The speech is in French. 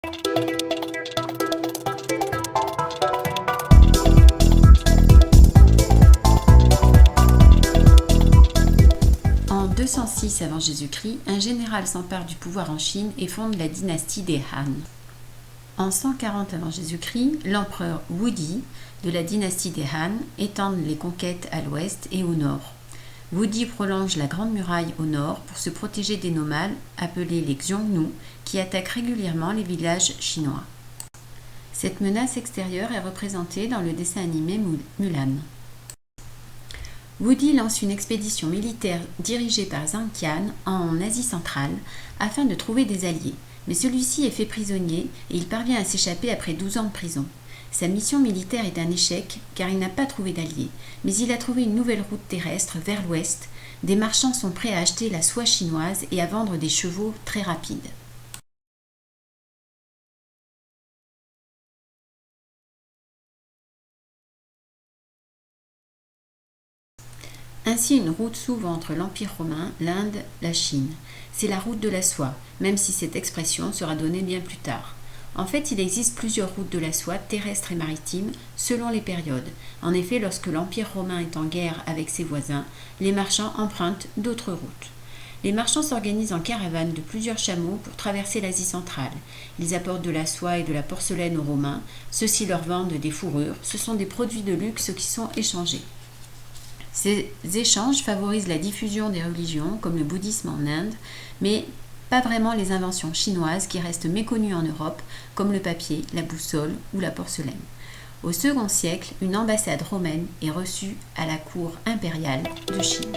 En 206 avant Jésus-Christ, un général s'empare du pouvoir en Chine et fonde la dynastie des Han. En 140 avant Jésus-Christ, l'empereur Wudi de la dynastie des Han étend les conquêtes à l'ouest et au nord. Wudi prolonge la Grande Muraille au nord pour se protéger des nomades appelés les Xiongnu qui attaquent régulièrement les villages chinois. Cette menace extérieure est représentée dans le dessin animé Mulan. Wudi lance une expédition militaire dirigée par Zhang Qian en Asie centrale afin de trouver des alliés, mais celui-ci est fait prisonnier et il parvient à s'échapper après 12 ans de prison. Sa mission militaire est un échec car il n'a pas trouvé d'alliés, mais il a trouvé une nouvelle route terrestre vers l'ouest. Des marchands sont prêts à acheter la soie chinoise et à vendre des chevaux très rapides. Ainsi, une route s'ouvre entre l'Empire romain, l'Inde, la Chine. C'est la route de la soie, même si cette expression sera donnée bien plus tard. En fait, il existe plusieurs routes de la soie, terrestres et maritimes, selon les périodes. En effet, lorsque l'Empire romain est en guerre avec ses voisins, les marchands empruntent d'autres routes. Les marchands s'organisent en caravanes de plusieurs chameaux pour traverser l'Asie centrale. Ils apportent de la soie et de la porcelaine aux Romains. Ceux-ci leur vendent des fourrures. Ce sont des produits de luxe qui sont échangés. Ces échanges favorisent la diffusion des religions, comme le bouddhisme en Inde, mais pas vraiment les inventions chinoises qui restent méconnues en Europe, comme le papier, la boussole ou la porcelaine. Au second siècle, une ambassade romaine est reçue à la cour impériale de Chine.